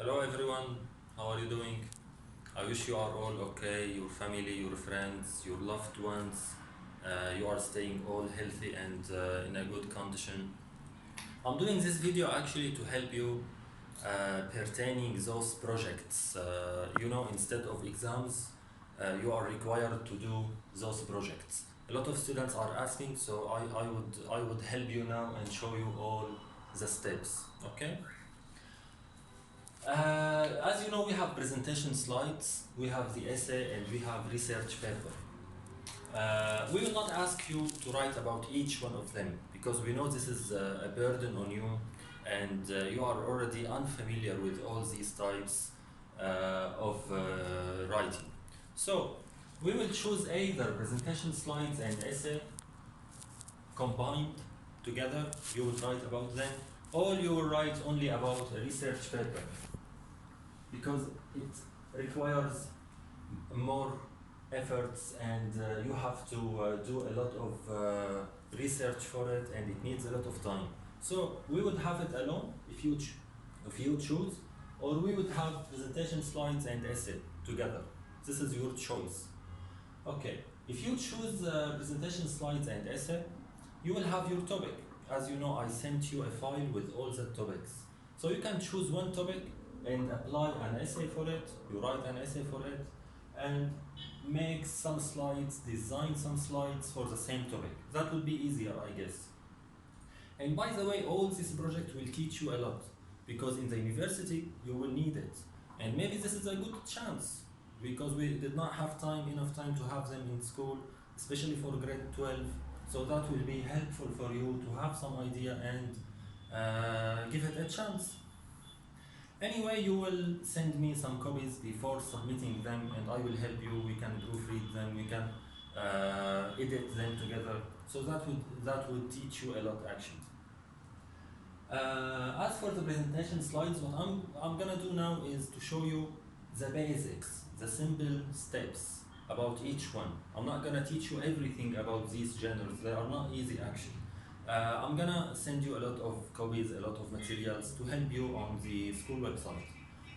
Hello everyone, how are you doing? I wish you are all okay, your family, your friends, your loved ones, you are staying all healthy and in a good condition. I'm doing this video actually to help you pertaining those projects. Instead of exams, you are required to do those projects. A lot of students are asking, so I would help you now and show you all the steps. Okay? As you know, we have presentation slides, we have the essay, and we have research paper. We will not ask you to write about each one of them because we know this is a burden on you and you are already unfamiliar with all these types of writing. So, we will choose either presentation slides and essay combined together, you will write about them, or you will write only about a research paper because it requires more efforts and you have to do a lot of research for it and it needs a lot of time. So we would have it alone if you choose, or we would have presentation slides and essay together. This is your choice. Okay, if you choose presentation slides and essay, you will have your topic. As you know, I sent you a file with all the topics. So you can choose one topic and apply an essay for it, you write an essay for it, and make some slides, design some slides for the same topic. That would be easier, I guess. And by the way, all this project will teach you a lot, because in the university, you will need it. And maybe this is a good chance, because we did not have enough time to have them in school, especially for grade 12. So that will be helpful for you to have some idea and give it a chance. Anyway, you will send me some copies before submitting them and I will help you. We can proofread them, we can edit them together. So that would teach you a lot actually. As for the presentation slides, what I'm gonna do now is to show you the basics, the simple steps about each one. I'm not gonna teach you everything about these genres, they are not easy actually. I'm gonna send you a lot of copies, a lot of materials to help you on the school website.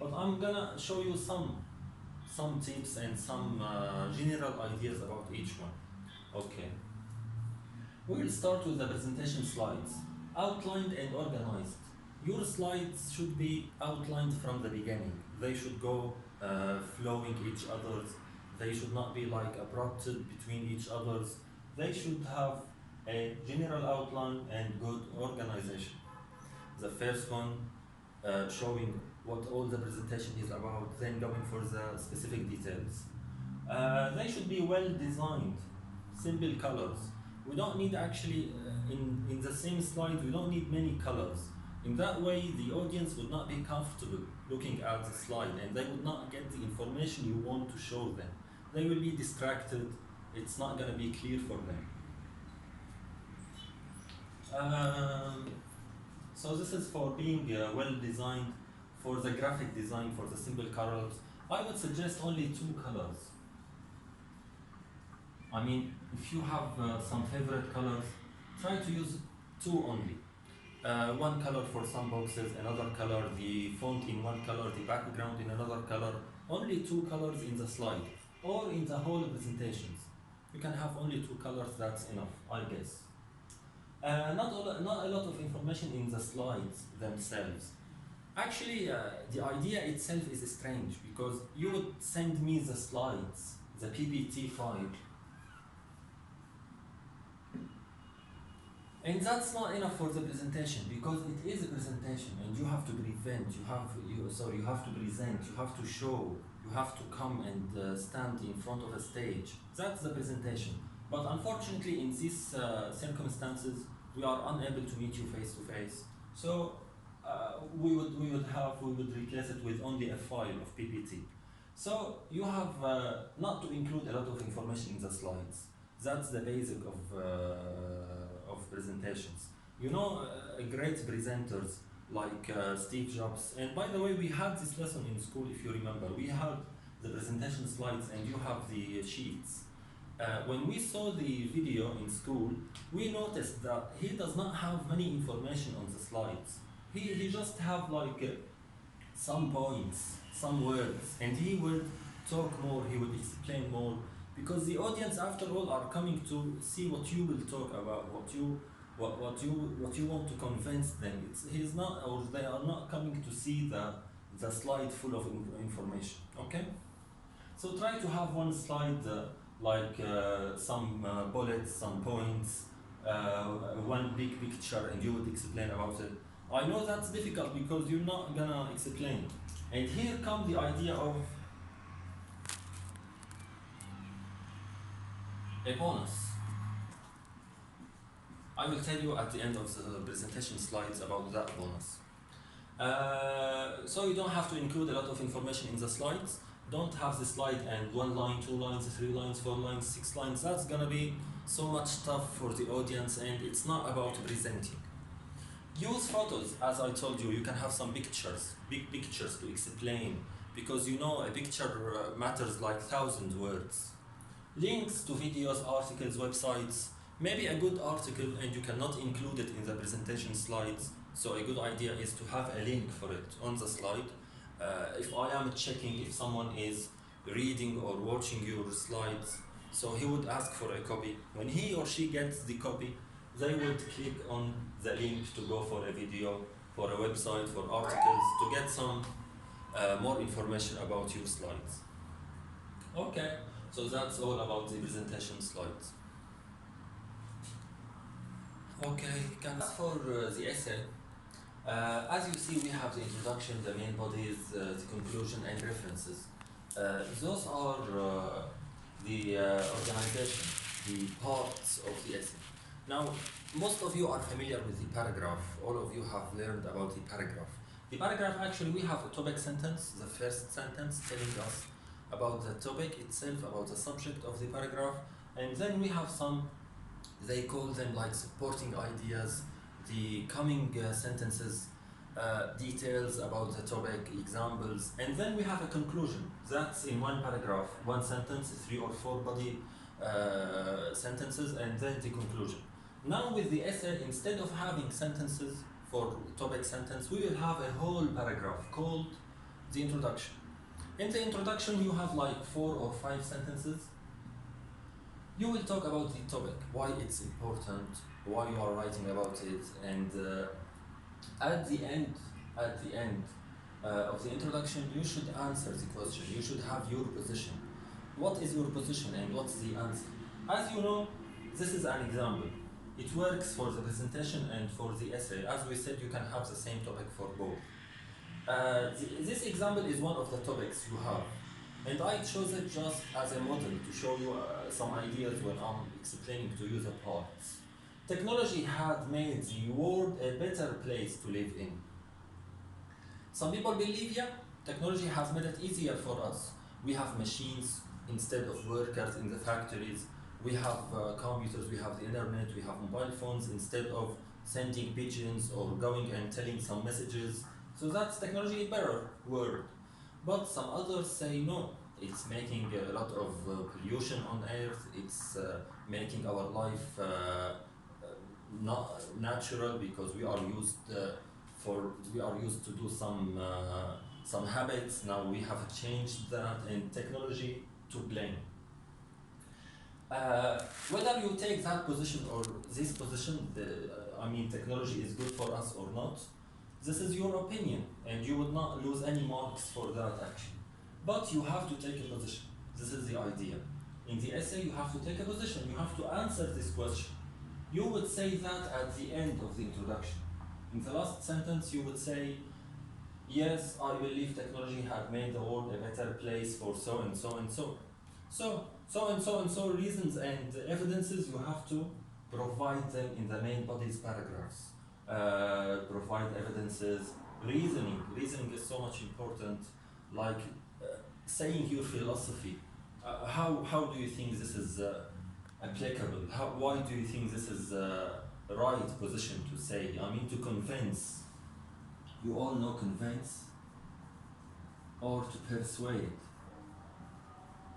But I'm gonna show you some tips and some general ideas about each one. Okay. We will start with the presentation slides, outlined and organized. Your slides should be outlined from the beginning. They should go flowing each other's. They should not be like abrupted between each other's. They should have a general outline and good organization. The first one showing what all the presentation is about, then going for the specific details. They should be well designed, simple colors. We don't need actually, in the same slide, we don't need many colors. In that way, the audience would not be comfortable looking at the slide and they would not get the information you want to show them. They will be distracted, it's not going to be clear for them. So this is for being well designed, for the graphic design, for the simple colors. I would suggest only 2 colors. I mean, if you have some favorite colors, try to use 2 only. One color for some boxes, another color, the font in one color, the background in another color. Only 2 colors in the slide, or in the whole presentations. You can have only 2 colors, that's enough, I guess. Not a lot of information in the slides themselves. Actually, the idea itself is strange because you would send me the slides, the PPT file, and that's not enough for the presentation because it is a presentation and you have to present, you have to show, you have to come and stand in front of a stage. That's the presentation. But unfortunately, in these circumstances, we are unable to meet you face to face. So we would replace it with only a file of PPT. So you have not to include a lot of information in the slides. That's the basic of presentations. You know, great presenters like Steve Jobs. And by the way, we had this lesson in school, if you remember. We had the presentation slides and you have the sheets. When we saw the video in school, we noticed that he does not have many information on the slides. He just have like some points, some words, and he would talk more, he would explain more, because the audience, after all, are coming to see what you will talk about, what you want to convince them. He's not, or they are not coming to see the slide full of information. Okay, so try to have one slide some bullets, some points, one big picture, and you would explain about it. I know that's difficult because you're not gonna explain. And here comes the idea of a bonus. I will tell you at the end of the presentation slides about that bonus. So you don't have to include a lot of information in the slides. Don't have the slide and 1 line, 2 lines, 3 lines, 4 lines, 6 lines. That's gonna be so much stuff for the audience, and it's not about presenting. Use photos, as I told you. You can have some pictures, big pictures to explain, because you know a picture matters like 1,000 words. Links to videos, articles, websites. Maybe a good article and you cannot include it in the presentation slides, so a good idea is to have a link for it on the slide. If I am checking if someone is reading or watching your slides, so he would ask for a copy. When he or she gets the copy, they would click on the link to go for a video, for a website, for articles, to get some more information about your slides. Okay, so that's all about the presentation slides. Okay, as for the essay, as you see, we have the introduction, the main bodies, the conclusion, and references. Those are the organization, the parts of the essay. Now, most of you are familiar with the paragraph. All of you have learned about the paragraph. The paragraph, actually, we have a topic sentence, the first sentence telling us about the topic itself, about the subject of the paragraph, and then we have some, they call them like supporting ideas, the coming sentences, details about the topic, examples, and then we have a conclusion. That's in one paragraph, one sentence, 3 or 4 body sentences, and then the conclusion. Now with the essay, instead of having sentences for topic sentence, we will have a whole paragraph called the introduction. In the introduction, you have like 4 or 5 sentences. You will talk about the topic, why it's important, why you are writing about it, and at the end of the introduction, you should answer the question. You should have your position. What is your position and what's the answer? As you know, this is an example. It works for the presentation and for the essay. As we said, you can have the same topic for both. This example is one of the topics you have. And I chose it just as a model to show you some ideas when I'm explaining to you the parts. Technology had made the world a better place to live in. Some people believe, yeah, technology has made it easier for us. We have machines instead of workers in the factories. We have computers, we have the internet, we have mobile phones instead of sending pigeons or going and telling some messages. So that's technology a better world. But some others say no, it's making a lot of pollution on Earth, it's making our life not natural, because we are used to do some habits. Now we have changed that, and technology to blame. Whether you take that position or this position, technology is good for us or not, this is your opinion, and you would not lose any marks for that action. But you have to take a position. This is the idea. In the essay, you have to take a position. You have to answer this question. You would say that at the end of the introduction. In the last sentence, you would say, yes, I believe technology had made the world a better place for so and so and so. So and so reasons and evidences, you have to provide them in the main body's paragraphs. Provide evidences, reasoning. Reasoning is so much important, like saying your philosophy. How do you think this is applicable? Why do you think this is the right position to say? To convince. You all know convince or to persuade.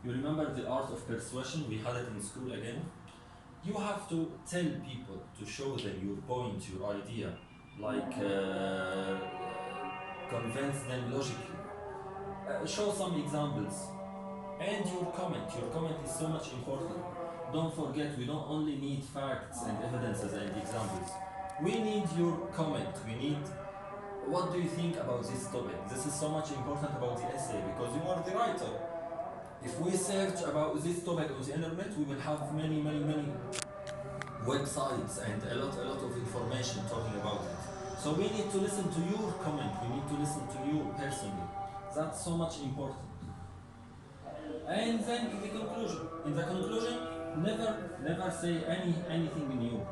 You remember the art of persuasion? We had it in school again. You have to tell people, to show them your point, your idea. Like convince them logically. Show some examples. And your comment is so much important. Don't forget, we don't only need facts and evidences and examples. We need your comment. We need what do you think about this topic? This is so much important about the essay because you are the writer. If we search about this topic on the internet, we will have many websites and a lot of information talking about it. So we need to listen to your comment. We need to listen to you personally. That's so much important. And then in the conclusion, never say anything new.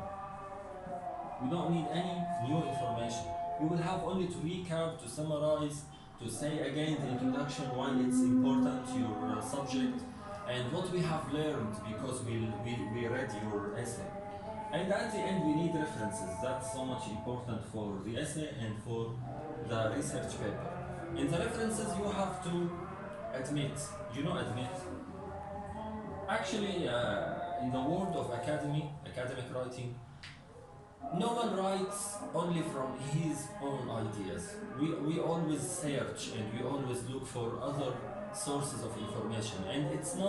We don't need any new information. We will have only to recap, to summarize, to say again the introduction, why it's important, your subject, and what we have learned because we read your essay. And at the end, we need references. That's so much important for the essay and for the research paper. In the references, you have to admit. Admit? Actually, in the world of academic writing, no one writes only from his own ideas. We always search and we always look for other sources of information, and it's not